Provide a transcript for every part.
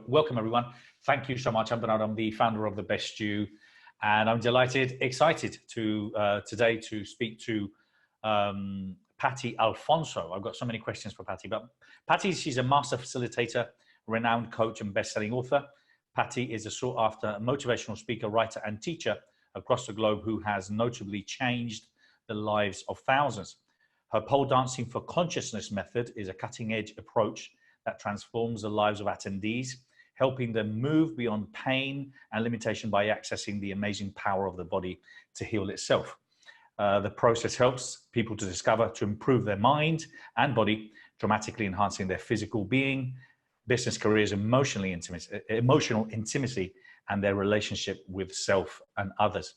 welcome everyone. Thank you so much. I'm the founder of The Best Stew, and I'm excited to today to speak to Patty Alfonso. I've got so many questions for Patty, but Patty, she's a master facilitator, renowned coach, and best-selling author. Patty is a sought-after motivational speaker, writer, and teacher across the globe who has notably changed the lives of thousands. Her pole dancing for consciousness method is a cutting-edge approach that transforms the lives of attendees, helping them move beyond pain and limitation by accessing the amazing power of the body to heal itself. The process helps people to discover, to improve their mind and body, dramatically enhancing their physical being, business careers, emotional intimacy, and their relationship with self and others.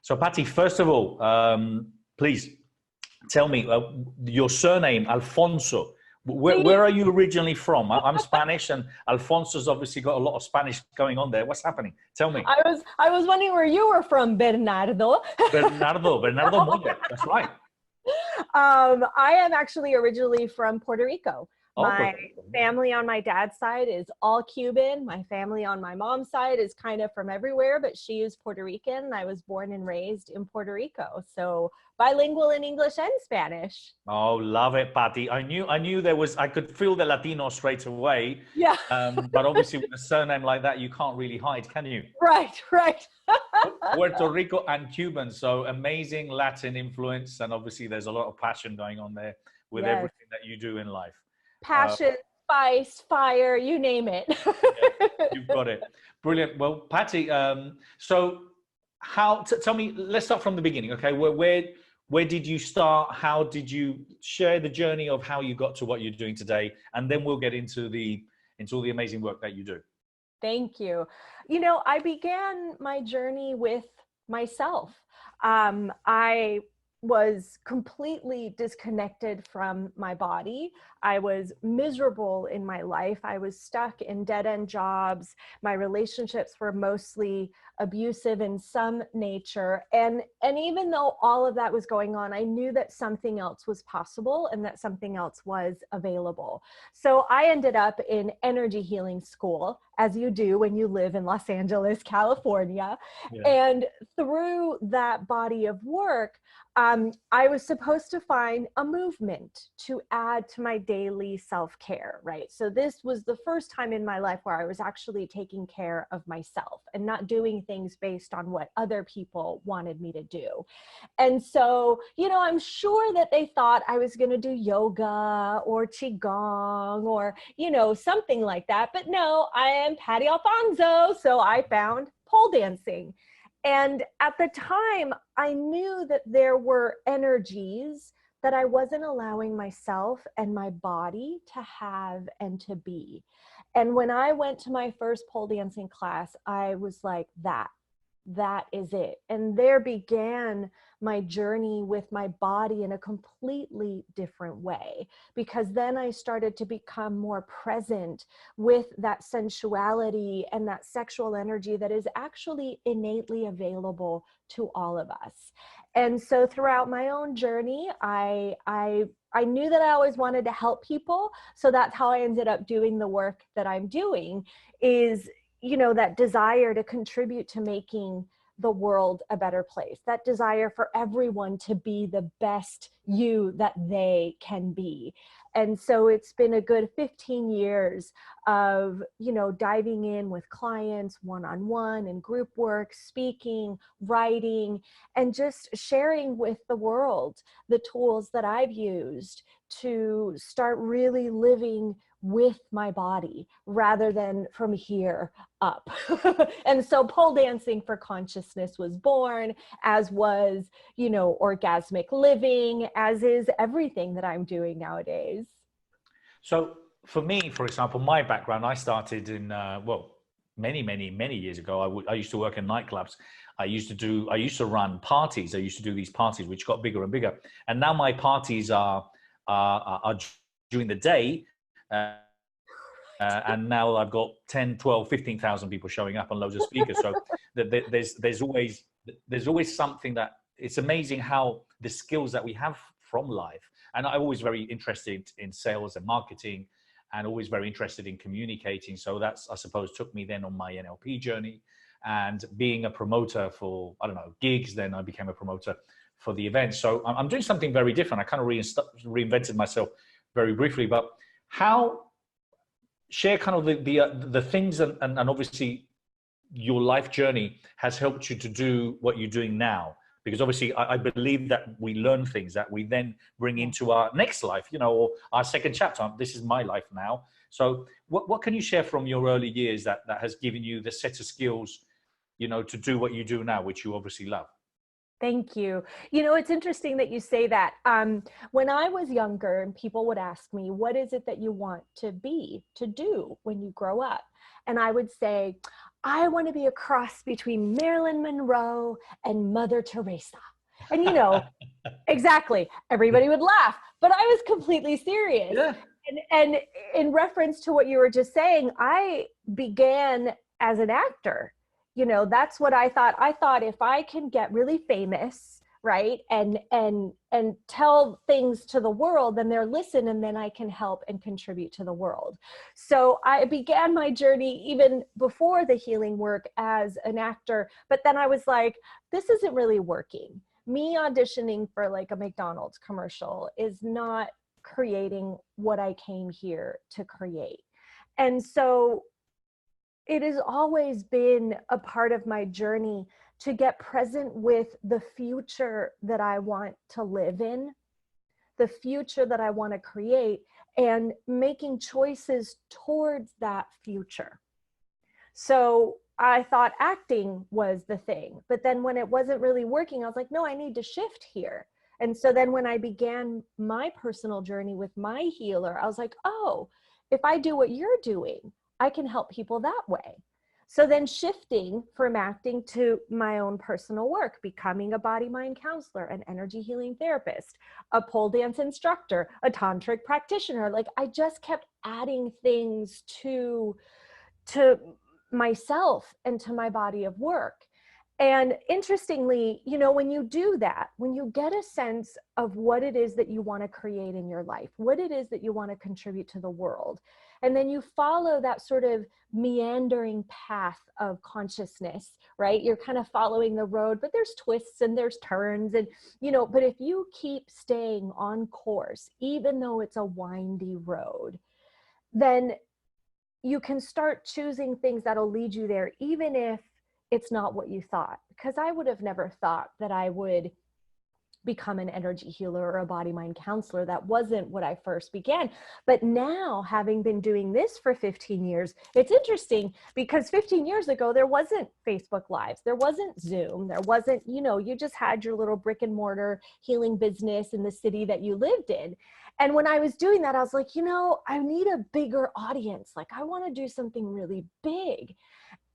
So Patty, first of all, please tell me your surname, Alfonso. Where are you originally from? I'm Spanish, and Alfonso's obviously got a lot of Spanish going on there. What's happening? Tell me. I was wondering where you were from, Bernardo. Bernardo Moya. That's right. I am actually originally from Puerto Rico. My family on my dad's side is all Cuban. My family on my mom's side is kind of from everywhere, but she is Puerto Rican. I was born and raised in Puerto Rico. So bilingual in English and Spanish. Oh, love it, Patty. I knew there was, I could feel the Latino straight away. Yeah. But obviously with a surname like that, you can't really hide, can you? Right. Puerto Rico and Cuban. So amazing Latin influence. And obviously there's a lot of passion going on there with everything that you do in life. Passion, spice, fire, you name it. Yeah, you've got it. Brilliant. Well, Patty, so tell me, let's start from the beginning. Okay. Where did you start? How did you share the journey of how you got to what you're doing today? And then we'll get into all the amazing work that you do. Thank you. I began my journey with myself. I was completely disconnected from my body. I was miserable in my life. I was stuck in dead-end jobs. My relationships were mostly abusive in some nature. And even though all of that was going on, I knew that something else was possible and that something else was available. So I ended up in energy healing school, as you do when you live in Los Angeles, California. Yeah. And through that body of work, I was supposed to find a movement to add to my daily self-care, right? So this was the first time in my life where I was actually taking care of myself and not doing things based on what other people wanted me to do. And so, I'm sure that they thought I was going to do yoga or qigong or, something like that. But no, I am Patty Alfonso. So I found pole dancing. And at the time, I knew that there were energies that I wasn't allowing myself and my body to have and to be. And when I went to my first pole dancing class, I was like, that is it. And there began my journey with my body in a completely different way, because then I started to become more present with that sensuality and that sexual energy that is actually innately available to all of us. And so throughout my own journey, I knew that I always wanted to help people. So that's how I ended up doing the work that I'm doing, is that desire to contribute to making the world a better place, that desire for everyone to be the best you that they can be. And so it's been a good 15 years of, diving in with clients one-on-one and group work, speaking, writing, and just sharing with the world the tools that I've used to start really living with my body rather than from here up. And so pole dancing for consciousness was born, as was, orgasmic living, as is everything that I'm doing nowadays. So for me, for example, my background, I started in, many years ago. I used to work in nightclubs. I used to run parties. I used to do these parties, which got bigger and bigger. And now my parties are during the day. And now I've got 10, 12, 15,000 people showing up on loads of speakers. So there's always something that, it's amazing how the skills that we have from life. And I'm always very interested in sales and marketing. and always very interested in communicating. So that's, I suppose, took me then on my NLP journey, and being a promoter for, I don't know, gigs. Then I became a promoter for the events. So I'm doing something very different. I kind of reinvented myself very briefly, but how share kind of the things, and obviously your life journey has helped you to do what you're doing now. Because obviously I believe that we learn things that we then bring into our next life, you know, or our second chapter. This is my life now. So what can you share from your early years that has given you the set of skills, you know, to do what you do now, which you obviously love? Thank you. You know, it's interesting that you say that. When I was younger and people would ask me, what is it that you want to be, to do when you grow up? And I would say, I want to be a cross between Marilyn Monroe and Mother Teresa. And, you know, exactly, everybody would laugh, but I was completely serious. Yeah. And in reference to what you were just saying, I began as an actor. You know, that's what I thought. I thought if I can get really famous, right, and tell things to the world, then they'll listen, and then I can help and contribute to the world. So I began my journey even before the healing work as an actor, but then I was like, this isn't really working. Me auditioning for like a McDonald's commercial is not creating what I came here to create. And so it has always been a part of my journey to get present with the future that I want to live in, the future that I want to create, and making choices towards that future. So I thought acting was the thing, but then when it wasn't really working, I was like, no, I need to shift here. And so then when I began my personal journey with my healer, I was like, oh, if I do what you're doing, I can help people that way. So then shifting from acting to my own personal work, becoming a body mind counselor, an energy healing therapist, a pole dance instructor, a tantric practitioner. Like I just kept adding things to myself and to my body of work. And interestingly, you know, when you do that, when you get a sense of what it is that you want to create in your life, what it is that you want to contribute to the world, and then you follow that sort of meandering path of consciousness, right? You're kind of following the road, but there's twists and there's turns, and, you know, but if you keep staying on course, even though it's a windy road, then you can start choosing things that'll lead you there, even if it's not what you thought. Because I would have never thought that I would become an energy healer or a body mind counselor. That wasn't what I first began. But now, having been doing this for 15 years, it's interesting because 15 years ago, there wasn't Facebook Lives, there wasn't Zoom, there wasn't, you know, you just had your little brick and mortar healing business in the city that you lived in. And when I was doing that, I was like, you know, I need a bigger audience. Like I want to do something really big.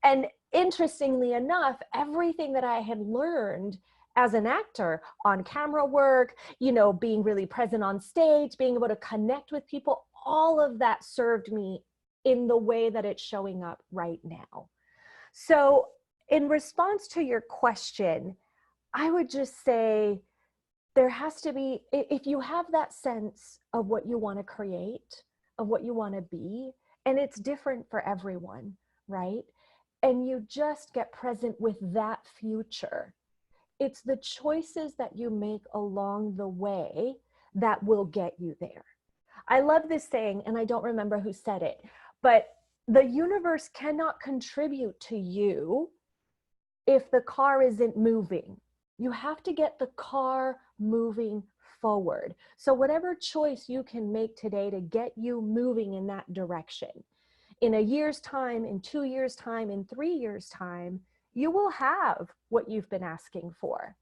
And interestingly enough, everything that I had learned as an actor, on camera work, you know, being really present on stage, being able to connect with people, all of that served me in the way that it's showing up right now. So in response to your question, I would just say there has to be, if you have that sense of what you want to create, of what you want to be, and it's different for everyone, right? And you just get present with that future. It's the choices that you make along the way that will get you there. I love this saying, and I don't remember who said it, but the universe cannot contribute to you if the car isn't moving. You have to get the car moving forward. So whatever choice you can make today to get you moving in that direction, in a year's time, in 2 years' time, in 3 years' time, you will have what you've been asking for.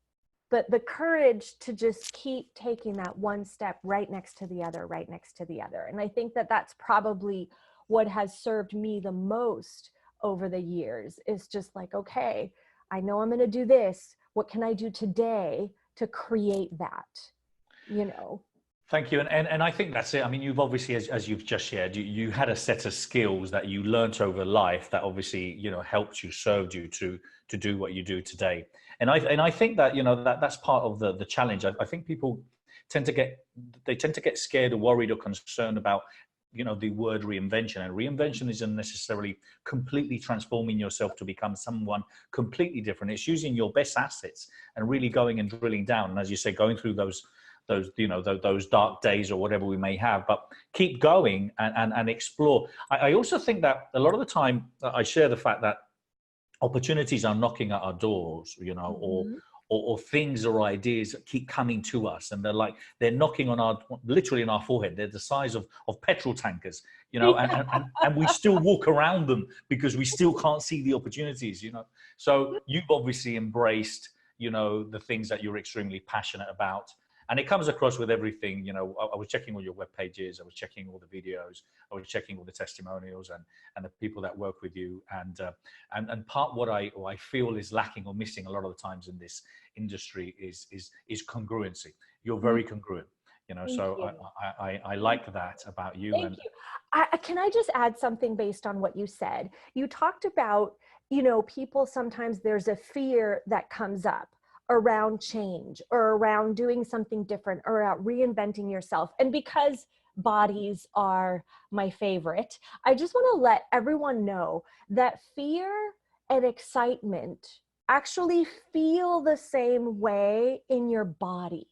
But the courage to just keep taking that one step right next to the other, right next to the other. And I think that that's probably what has served me the most over the years, is just like, okay, I know I'm going to do this. What can I do today to create that, you know? Thank you. And I think that's it. I mean, you've obviously, as you've just shared, you had a set of skills that you learnt over life that obviously, you know, helped you, served you to do what you do today. And I think that, you know, that's part of the challenge. I think people tend to get scared or worried or concerned about the word reinvention, and reinvention isn't necessarily completely transforming yourself to become someone completely different. It's using your best assets and really going and drilling down. And as you say, going through those dark days or whatever we may have, but keep going and explore. I also think that a lot of the time I share the fact that opportunities are knocking at our doors, or things or ideas that keep coming to us, and they're knocking on literally on our forehead. They're the size of petrol tankers, and we still walk around them because we still can't see the opportunities, So you've obviously embraced, the things that you're extremely passionate about. And it comes across with everything, I was checking all your web pages, I was checking all the videos, I was checking all the testimonials and the people that work with you. And part what I feel is lacking or missing a lot of the times in this industry is congruency. You're very congruent, so I like that about you. Thank you. Can I just add something based on what you said? You talked about, people, sometimes there's a fear that comes up around change or around doing something different or around reinventing yourself. And because bodies are my favorite, I just want to let everyone know that fear and excitement actually feel the same way in your body.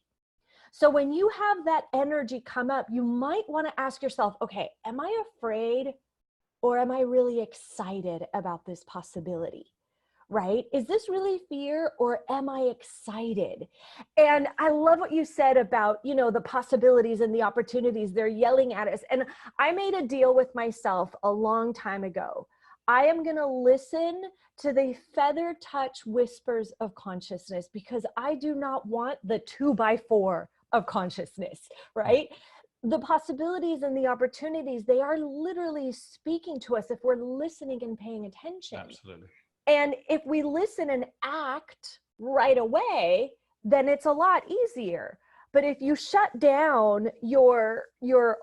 So when you have that energy come up, you might want to ask yourself, okay, am I afraid or am I really excited about this possibility? Right? Is this really fear or am I excited? And I love what you said about, the possibilities and the opportunities. They're yelling at us. And I made a deal with myself a long time ago. I am going to listen to the feather touch whispers of consciousness because I do not want the 2x4 of consciousness, right? The possibilities and the opportunities, they are literally speaking to us if we're listening and paying attention. Absolutely. And if we listen and act right away, then it's a lot easier. But if you shut down your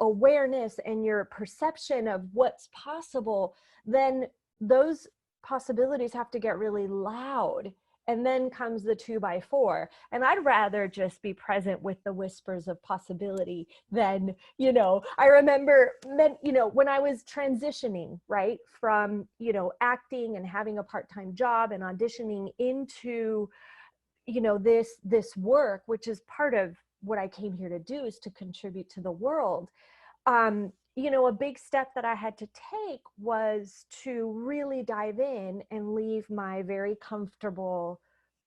awareness and your perception of what's possible, then those possibilities have to get really loud. And then comes the 2x4. And I'd rather just be present with the whispers of possibility than, I remember, when I was transitioning, right, from, acting and having a part-time job and auditioning into, this work, which is part of what I came here to do, is to contribute to the world. A big step that I had to take was to really dive in and leave my very comfortable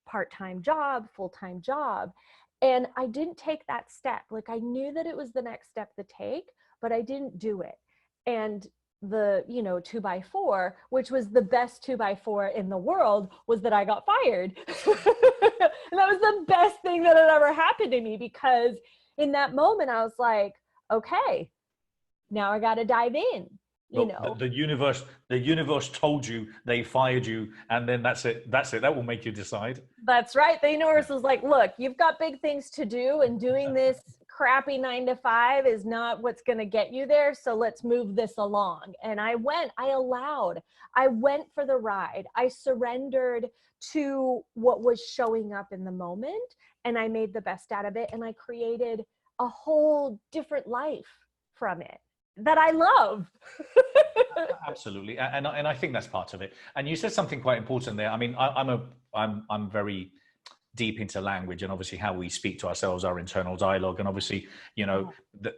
part-time job, full-time job. And I didn't take that step. Like, I knew that it was the next step to take, but I didn't do it. And the 2x4, which was the best 2x4 in the world, was that I got fired. And that was the best thing that had ever happened to me, because in that moment I was like, okay, now I got to dive in. The universe told you, they fired you, and then that's it. That will make you decide. That's right. The universe was like, look, you've got big things to do, and doing this crappy 9-to-5 is not what's going to get you there. So let's move this along. And I went for the ride. I surrendered to what was showing up in the moment, and I made the best out of it. And I created a whole different life from it that I love. Absolutely. And I think that's part of it. And you said something quite important there. I mean, I'm very deep into language, and obviously how we speak to ourselves, our internal dialogue. And obviously,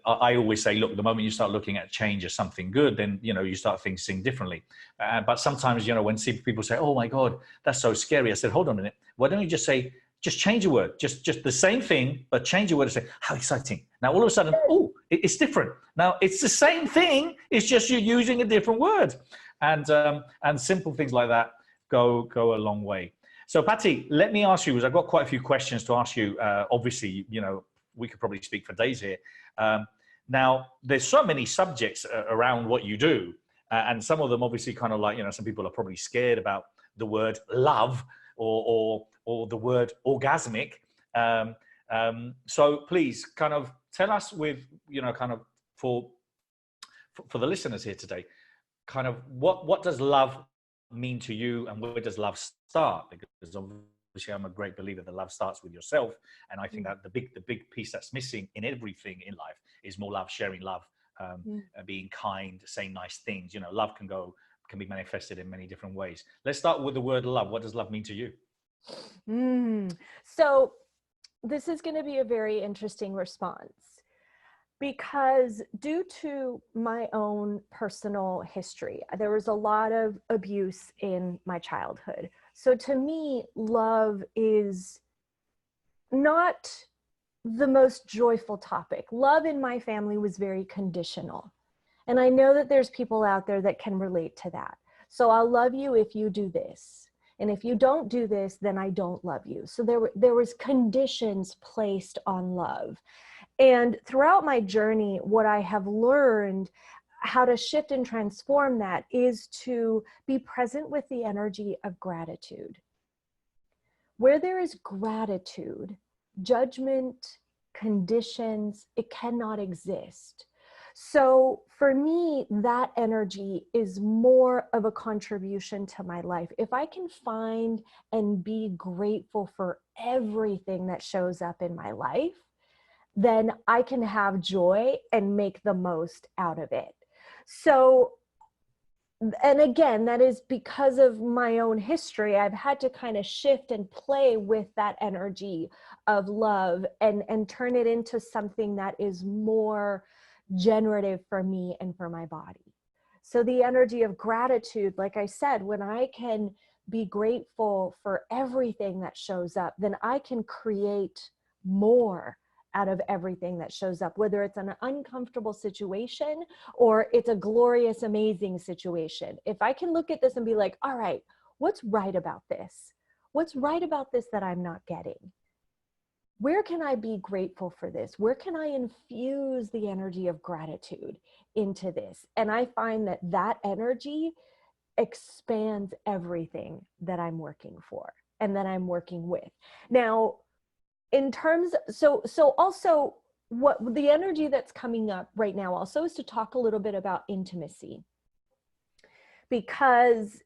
I always say, look, the moment you start looking at change as something good, then, you start thinking differently. But sometimes, when people say, oh my God, that's so scary. I said, hold on a minute. Why don't you just change a word, just the same thing, but change a word and say, how exciting. Now, all of a sudden, it's different. Now, it's the same thing. It's just you're using a different word. And simple things like that go a long way. So, Patty, let me ask you, because I've got quite a few questions to ask you. Obviously, we could probably speak for days here. Now, there's so many subjects around what you do. And some of them obviously kind of like, some people are probably scared about the word love or the word orgasmic. So please kind of tell us with, kind of for the listeners here today, kind of what does love mean to you, and where does love start? Because obviously I'm a great believer that love starts with yourself. And I think that the big piece that's missing in everything in life is more love, sharing love, being kind, saying nice things. Love can be manifested in many different ways. Let's start with the word love. What does love mean to you? So this is going to be a very interesting response, because due to my own personal history, there was a lot of abuse in my childhood. So to me, love is not the most joyful topic. Love in my family was very conditional. And I know that there's people out there that can relate to that. So I'll love you if you do this. And if you don't do this, then I don't love you. So there was conditions placed on love. And throughout my journey, what I have learned how to shift and transform that is to be present with the energy of gratitude. Where there is gratitude, judgment, conditions, it cannot exist. So for me, that energy is more of a contribution to my life. If I can find and be grateful for everything that shows up in my life, then I can have joy and make the most out of it. So, and again, that is because of my own history. I've had to kind of shift and play with that energy of love and turn it into something that is more generative for me and for my body. So the energy of gratitude, like I said, when I can be grateful for everything that shows up, then I can create more out of everything that shows up, whether it's an uncomfortable situation or it's a glorious, amazing situation. If I can look at this and be like, all right, what's right about this? What's right about this that I'm not getting? Where can I be grateful for this? Where can I infuse the energy of gratitude into this? And I find that that energy expands everything that I'm working for and that I'm working with. Now, in terms, so also what the energy that's coming up right now also is to talk a little bit about intimacy, because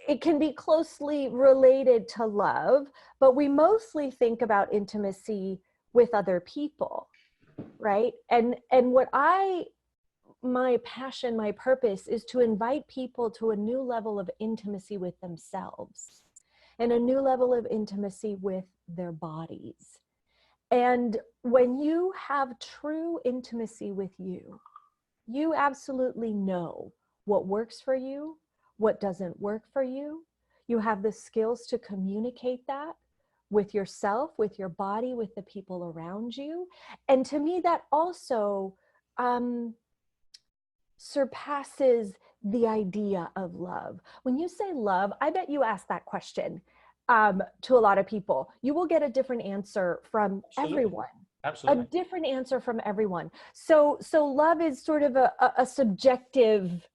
it can be closely related to love, but we mostly think about intimacy with other people, right? And what my passion, my purpose is to invite people to a new level of intimacy with themselves and a new level of intimacy with their bodies. And when you have true intimacy with you, you absolutely know what works for you, what doesn't work for you. You have the skills to communicate that with yourself, with your body, with the people around you. And to me, that also surpasses the idea of love. When you say love, I bet you ask that question to a lot of people. You will get a different answer from everyone. Absolutely. A different answer from everyone. So love is sort of a subjective,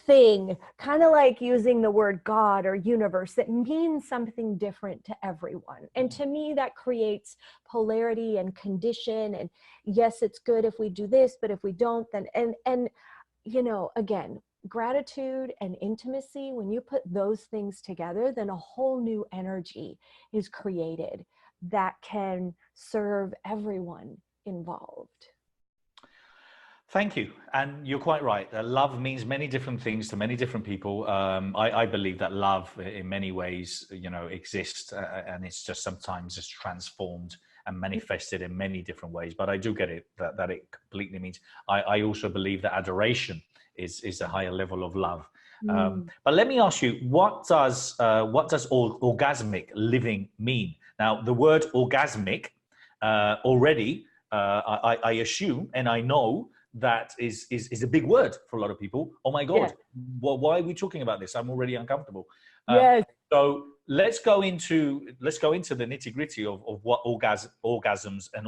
thing, kind of like using the word God or universe, that means something different to everyone. And to me, that creates polarity and condition. And yes, it's good if we do this, but if we don't, then, and again, gratitude and intimacy, when you put those things together, then a whole new energy is created that can serve everyone involved. Thank you. And you're quite right. Love means many different things to many different people. I believe that love in many ways, exists, and it's just sometimes just transformed and manifested in many different ways. But I do get it, that it completely means, I also believe that adoration is a higher level of love. But let me ask you, what does orgasmic living mean? Now, the word orgasmic already, I assume, and I know that is a big word for a lot of people. Oh my God, well, why are we talking about this? I'm already uncomfortable. Yes. So let's go into the nitty gritty of what orgasms and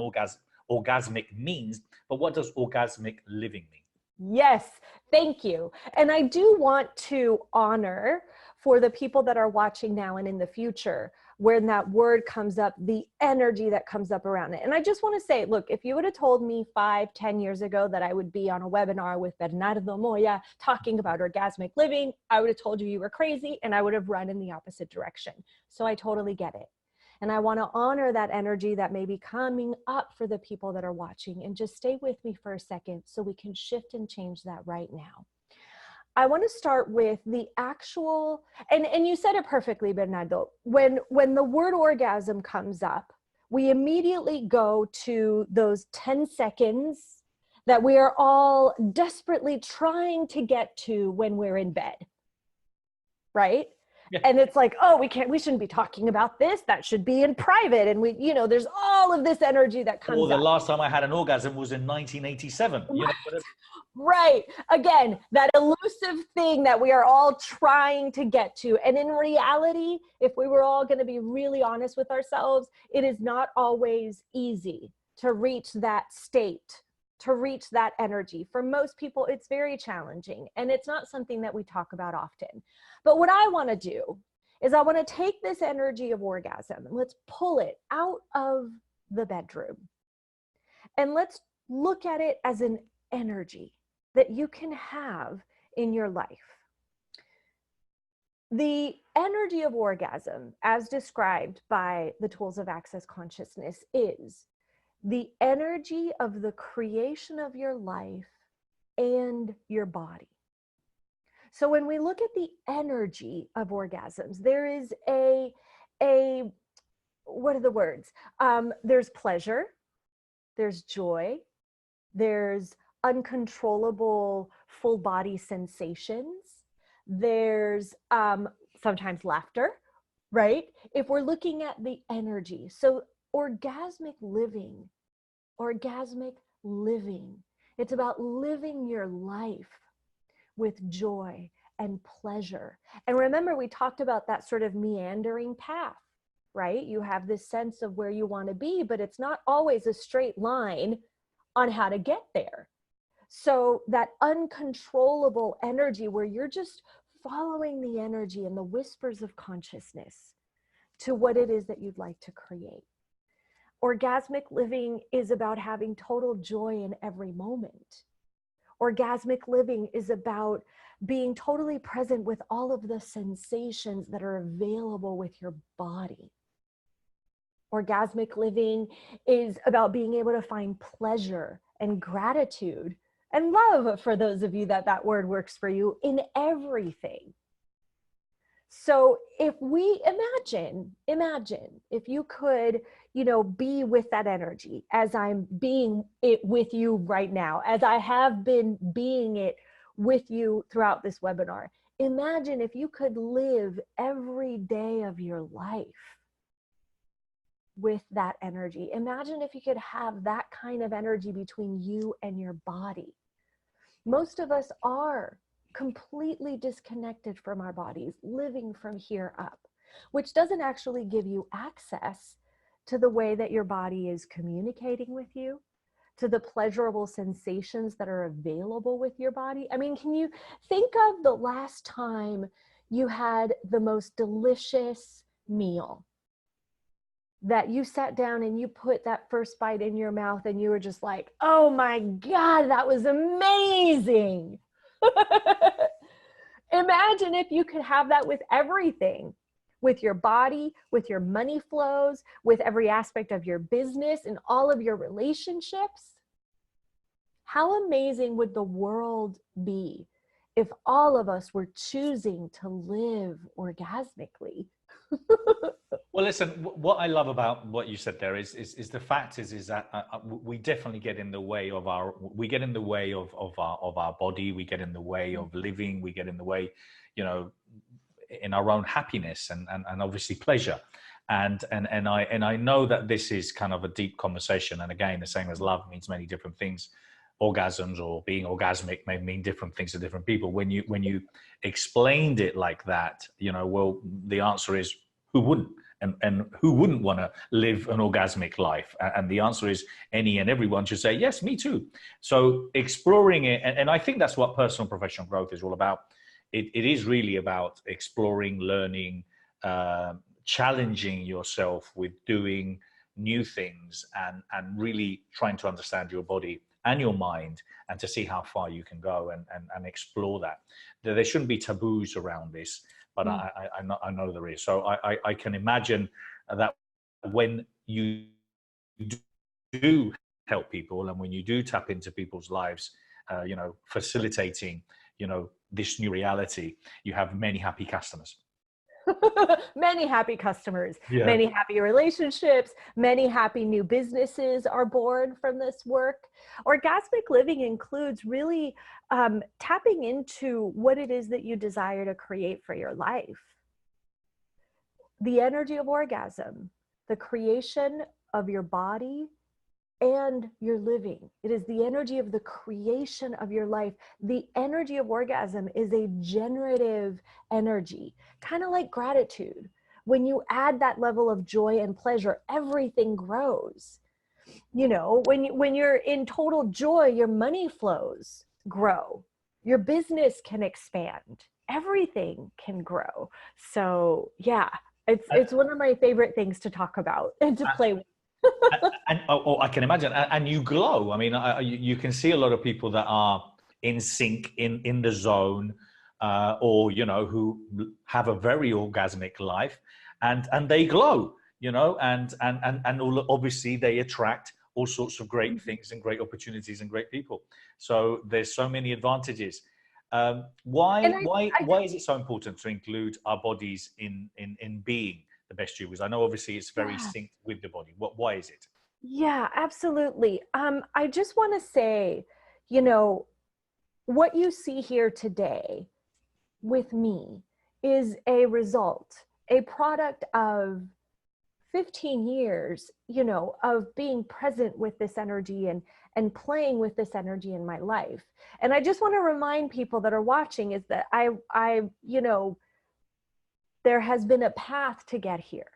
orgasmic means. But what does orgasmic living mean? Yes, thank you. And I do want to honor, for the people that are watching now and in the future, when that word comes up, the energy that comes up around it. And I just want to say, look, if you would have told me 5-10 years ago that I would be on a webinar with Bernardo Moya talking about orgasmic living, I would have told you were crazy, and I would have run in the opposite direction. So I totally get it. And I want to honor that energy that may be coming up for the people that are watching. And just stay with me for a second so we can shift and change that right now. I want to start with the actual, and you said it perfectly, Bernardo. When the word orgasm comes up, we immediately go to those 10 seconds that we are all desperately trying to get to when we're in bed, right? Yeah. And it's like, oh, we shouldn't be talking about this. That should be in private. And there's all of this energy that comes Or the up. last time I had an orgasm was in 1987. Right. Right. Again, that elusive thing that we are all trying to get to. And in reality, if we were all going to be really honest with ourselves, it is not always easy to reach that state, to reach that energy. For most people, it's very challenging, and it's not something that we talk about often. But what I want to do is I want to take this energy of orgasm and let's pull it out of the bedroom. And let's look at it as an energy that you can have in your life. The energy of orgasm, as described by the tools of Access Consciousness, is the energy of the creation of your life and your body. So when we look at the energy of orgasms, there is what are the words? There's pleasure, there's joy, there's uncontrollable full body sensations, there's sometimes laughter, right? If we're looking at the energy. So orgasmic living, it's about living your life with joy and pleasure. And remember, we talked about that sort of meandering path, right? You have this sense of where you want to be, but it's not always a straight line on how to get there. So that uncontrollable energy where you're just following the energy and the whispers of consciousness to what it is that you'd like to create. Orgasmic living is about having total joy in every moment. Orgasmic living is about being totally present with all of the sensations that are available with your body. Orgasmic living is about being able to find pleasure and gratitude and love, for those of you that word works for you, in everything. So if we imagine if you could, be with that energy as I'm being it with you right now, as I have been being it with you throughout this webinar. Imagine if you could live every day of your life with that energy. Imagine if you could have that kind of energy between you and your body. Most of us are completely disconnected from our bodies, living from here up, which doesn't actually give you access to the way that your body is communicating with you, to the pleasurable sensations that are available with your body. I mean, can you think of the last time you had the most delicious meal, that you sat down and you put that first bite in your mouth and you were just like, oh my God, that was amazing. Imagine if you could have that with everything, with your body, with your money flows, with every aspect of your business and all of your relationships. How amazing would the world be if all of us were choosing to live orgasmically? Well, listen, what I love about what you said there is the fact is that we definitely get in the way of our body. We get in the way of living. We get in the way, in our own happiness and obviously pleasure. And I know that this is kind of a deep conversation. And again, the same as love means many different things. Orgasms or being orgasmic may mean different things to different people. When you explained it like that, well, the answer is who wouldn't? And who wouldn't want to live an orgasmic life? And the answer is any and everyone should say, yes, me too. So exploring it, and I think that's what personal and professional growth is all about. It is really about exploring, learning, challenging yourself with doing new things and really trying to understand your body and your mind and to see how far you can go and explore that. There shouldn't be taboos around this. But I know there is. So I can imagine that when you do help people and when you do tap into people's lives, facilitating, this new reality, you have many happy customers. Many happy customers, Yeah. many happy relationships, many happy new businesses are born from this work. Orgasmic living includes really tapping into what it is that you desire to create for your life. The energy of orgasm, the creation of your body and your living. It is the energy of the creation of your life. The energy of orgasm is a generative energy, kind of like gratitude. When you add that level of joy and pleasure, everything grows. When you're in total joy, your money flows grow. Your business can expand. Everything can grow. So yeah, it's one of my favorite things to talk about and to play with. And I can imagine, and you glow. I mean, you can see a lot of people that are in sync, in the zone, or who have a very orgasmic life, and they glow. And obviously they attract all sorts of great things and great opportunities and great people. So there's so many advantages. Why is it so important to include our bodies in being the best you? Because I know obviously it's very synced with the body. Why is it? Yeah, absolutely. I just want to say, what you see here today with me is a result, a product of 15 years, of being present with this energy and playing with this energy in my life. And I just want to remind people that are watching is that there has been a path to get here.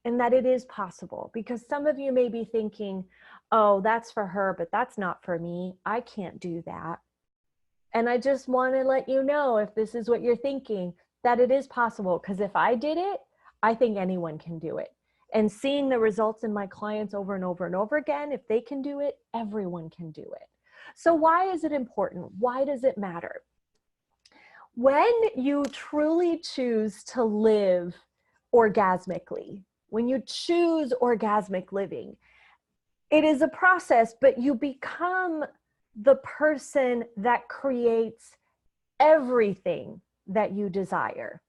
And that it is possible, because some of you may be thinking, oh, that's for her, but that's not for me. I can't do that. And I just want to let you know, if this is what you're thinking, that it is possible. Because if I did it, I think anyone can do it. And seeing the results in my clients over and over and over again, if they can do it, everyone can do it. So why is it important? Why does it matter? When you truly choose to live orgasmically, when you choose orgasmic living, it is a process, but you become the person that creates everything that you desire.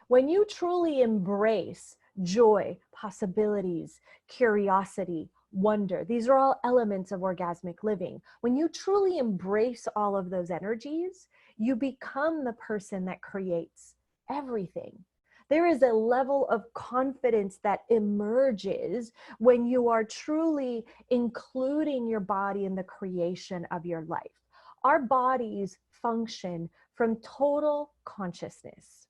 When you truly embrace joy, possibilities, curiosity, wonder, these are all elements of orgasmic living. When you truly embrace all of those energies, you become the person that creates everything. There is a level of confidence that emerges when you are truly including your body in the creation of your life. Our bodies function from total consciousness.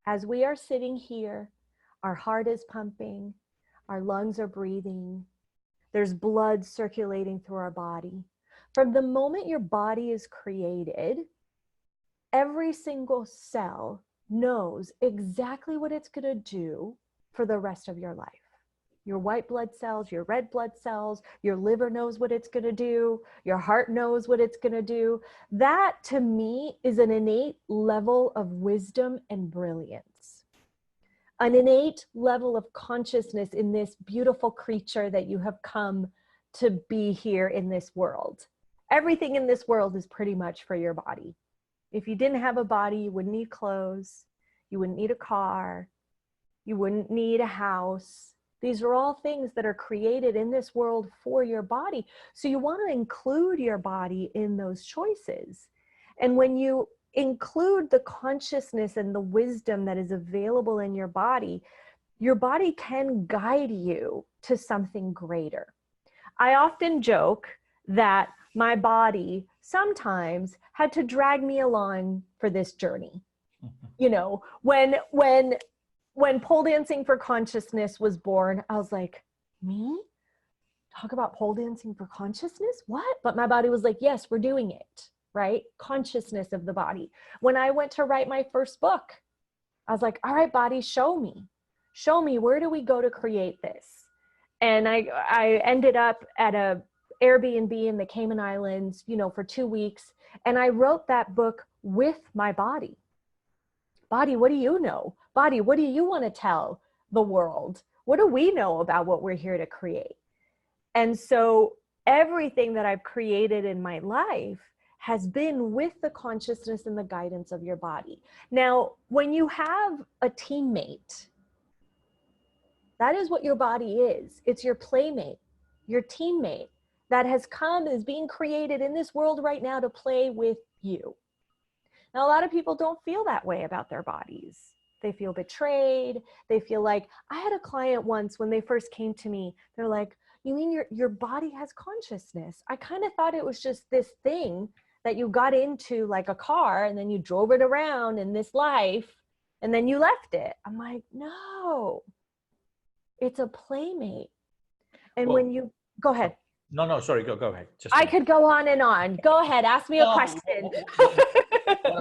As we are sitting here, our heart is pumping, our lungs are breathing, there's blood circulating through our body. From the moment your body is created, every single cell knows exactly what it's going to do for the rest of your life. Your white blood cells, your red blood cells, your liver knows what it's going to do, your heart knows what it's going to do. That, to me, is an innate level of wisdom and brilliance. An innate level of consciousness in this beautiful creature that you have come to be here in this world. Everything in this world is pretty much for your body. If you didn't have a body, you wouldn't need clothes, you wouldn't need a car, you wouldn't need a house. These are all things that are created in this world for your body. So you want to include your body in those choices. And when you include the consciousness and the wisdom that is available in your body can guide you to something greater. I often joke that my body sometimes had to drag me along for this journey. When pole dancing for consciousness was born, I was like, me? Talk about pole dancing for consciousness? What? But my body was like, yes, we're doing it, right? Consciousness of the body. When I went to write my first book, I was like, all right, body, show me, where do we go to create this? And I ended up at a Airbnb in the Cayman Islands, for 2 weeks. And I wrote that book with my body. Body, what do you know? Body, what do you want to tell the world? What do we know about what we're here to create? And so everything that I've created in my life has been with the consciousness and the guidance of your body. Now, when you have a teammate, that is what your body is. It's your playmate, your teammate that has come, is being created in this world right now to play with you. Now, a lot of people don't feel that way about their bodies. They feel betrayed. They feel like, I had a client once when they first came to me, they're like, you mean your body has consciousness? I kind of thought it was just this thing that you got into like a car and then you drove it around in this life and then you left it. I'm like, no, it's a playmate. And Well, when you, go ahead. No, sorry, go ahead. I could go on and on. Go ahead, ask me a question.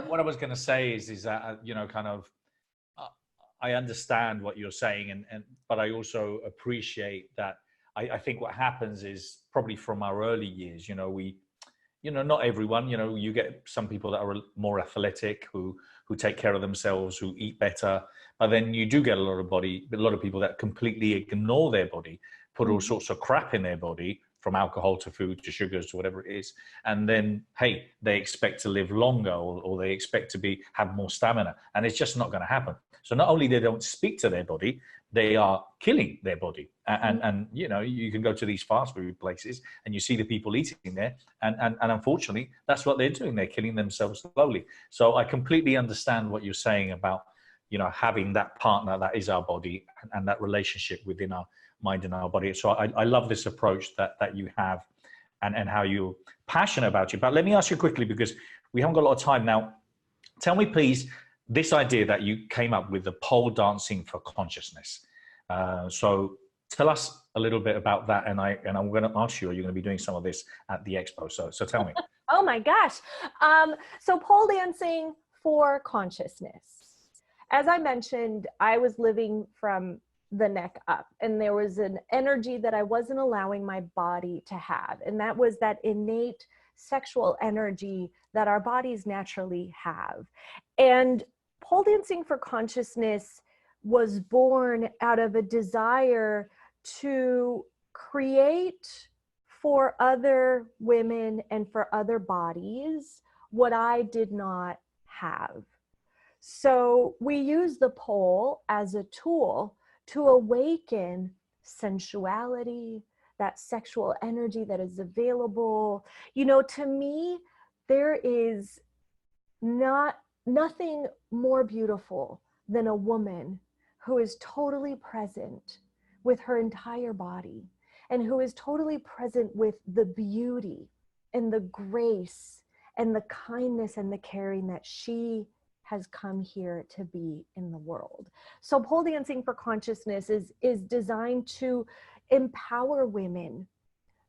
What I was going to say is that, you know, kind of, I understand what you're saying, but I also appreciate that. I think what happens is probably from our early years, you know, not everyone, you know, you get some people that are more athletic, who take care of themselves, who eat better, but then you do get a lot of people that completely ignore their body, put all sorts of crap in their body, from alcohol to food to sugars to whatever it is, and then hey, they expect to live longer, or they expect to have more stamina, and it's just not going to happen. So not only they don't speak to their body, they are killing their body. And you know, you can go to these fast food places and you see the people eating there, and unfortunately that's what they're doing. They're killing themselves slowly. So I completely understand what you're saying about, you know, having that partner that is our body, and that relationship within our mind and our body. So I love this approach that you have, and how you're passionate about it. But let me ask you quickly, because we haven't got a lot of time now. Tell me, please, this idea that you came up with, the pole dancing for consciousness. So tell us a little bit about that. And I'm going to ask you, are you going to be doing some of this at the expo? So tell me. Oh my gosh. So pole dancing for consciousness. As I mentioned, I was living from the neck up, and there was an energy that I wasn't allowing my body to have. And that was that innate sexual energy that our bodies naturally have. And pole dancing for consciousness was born out of a desire to create for other women and for other bodies what I did not have. So we use the pole as a tool to awaken sensuality, that sexual energy that is available. You know, to me, there is nothing more beautiful than a woman who is totally present with her entire body, and who is totally present with the beauty and the grace and the kindness and the caring that she has come here to be in the world. So pole dancing for consciousness is designed to empower women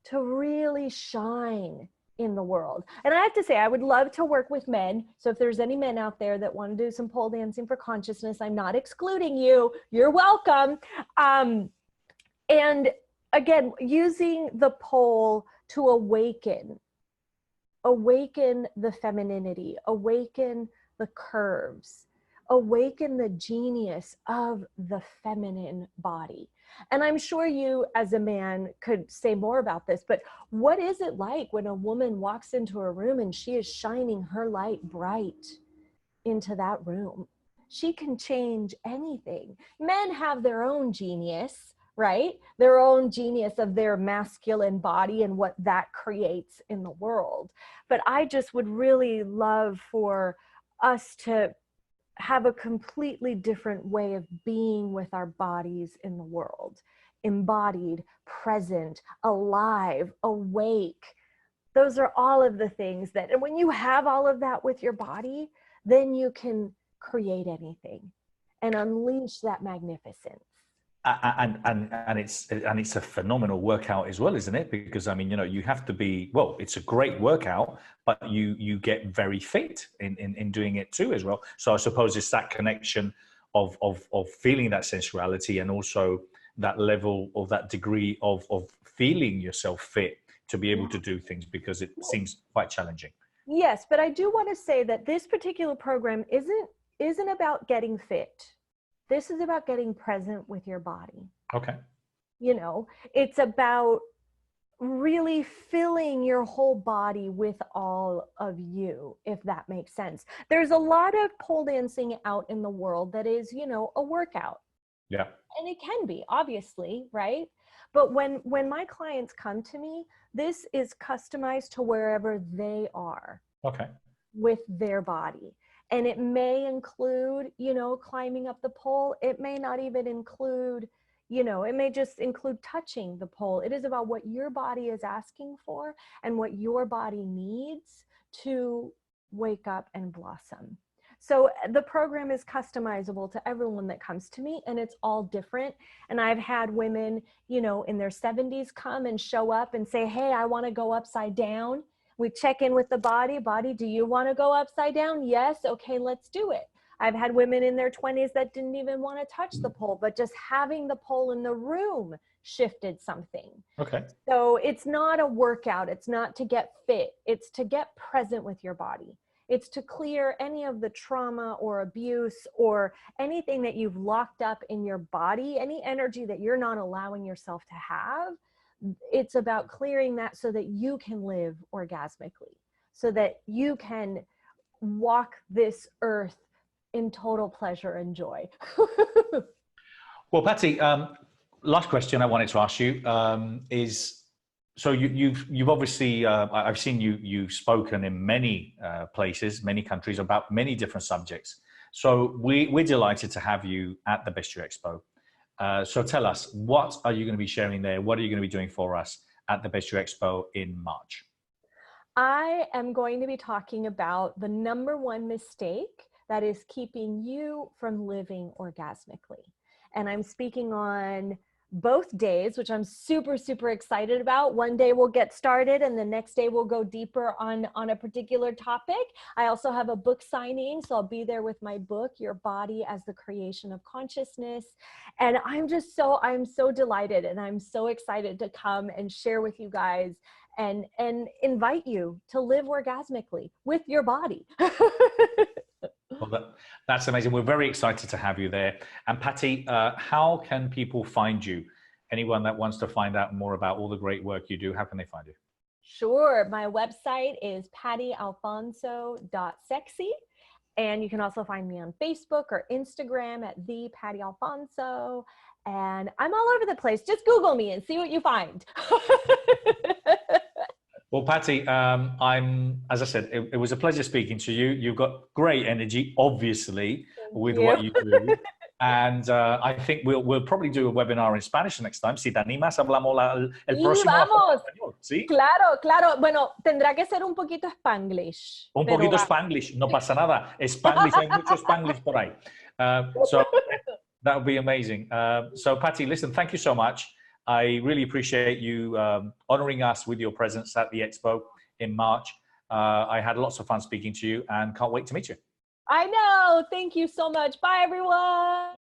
to really shine in the world. And I have to say, I would love to work with men. So if there's any men out there that want to do some pole dancing for consciousness, I'm not excluding you. You're welcome. And again, using the pole to awaken the femininity, awaken the curves, awaken the genius of the feminine body. And I'm sure you as a man could say more about this, but what is it like when a woman walks into a room and she is shining her light bright into that room? She can change anything. Men have their own genius, right? Their own genius of their masculine body and what that creates in the world. But I just would really love for us to have a completely different way of being with our bodies in the world. Embodied, present, alive, awake. Those are all of the things that, and when you have all of that with your body, then you can create anything and unleash that magnificence. And it's a phenomenal workout as well, isn't it? Because I mean, you know, you have to be, well, it's a great workout, but you get very fit in doing it too as well. So I suppose it's that connection of feeling that sensuality, and also that level of that degree of feeling yourself fit to be able to do things, because it seems quite challenging. Yes, but I do want to say that this particular program isn't about getting fit. This is about getting present with your body. Okay. You know, it's about really filling your whole body with all of you, if that makes sense. There's a lot of pole dancing out in the world that is, you know, a workout. Yeah. And it can be, obviously, right? But when my clients come to me, this is customized to wherever they are Okay. with their body. And it may include, you know, climbing up the pole. It may not even include, you know, it may just include touching the pole. It is about what your body is asking for and what your body needs to wake up and blossom. So the program is customizable to everyone that comes to me, and it's all different. And I've had women, you know, in their 70s come and show up and say, hey, I want to go upside down. We check in with the body. Body, do you want to go upside down? Yes. Okay, let's do it. I've had women in their 20s that didn't even want to touch the pole, but just having the pole in the room shifted something. Okay. So it's not a workout. It's not to get fit. It's to get present with your body. It's to clear any of the trauma or abuse or anything that you've locked up in your body, any energy that you're not allowing yourself to have. It's about clearing that so that you can live orgasmically, so that you can walk this earth in total pleasure and joy. Well, Patty, last question I wanted to ask you is, so you've obviously I've seen you've spoken in many places, many countries about many different subjects. So we're delighted to have you at the Best You Expo. So tell us, what are you going to be sharing there? What are you going to be doing for us at the Best You Expo in March? I am going to be talking about the #1 mistake that is keeping you from living orgasmically. And I'm speaking on both days, which I'm super, super excited about. One day we'll get started and the next day we'll go deeper on a particular topic. I also have a book signing, so I'll be there with my book, Your Body as the Creation of Consciousness. And I'm so delighted and I'm so excited to come and share with you guys and invite you to live orgasmically with your body. Well, that's amazing. We're very excited to have you there. And Patty, how can people find you? Anyone that wants to find out more about all the great work you do, how can they find you? Sure. My website is pattyalfonso.sexy. And you can also find me on Facebook or Instagram at the Patty Alfonso. And I'm all over the place. Just Google me and see what you find. Well, Patty, as I said, it was a pleasure speaking to you. You've got great energy, obviously, with what you do. And I think we'll probably do a webinar in Spanish next time. Si te animas, hablamos el Sí, próximo vamos. español, ¿sí? Claro, claro. Bueno, tendrá que ser un poquito Spanglish. Un poquito Spanglish, no pasa nada. Spanglish, hay mucho Spanglish por ahí. So that would be amazing. So, Patty, listen, thank you so much. I really appreciate you honoring us with your presence at the Expo in March. I had lots of fun speaking to you and can't wait to meet you. I know. Thank you so much. Bye, everyone.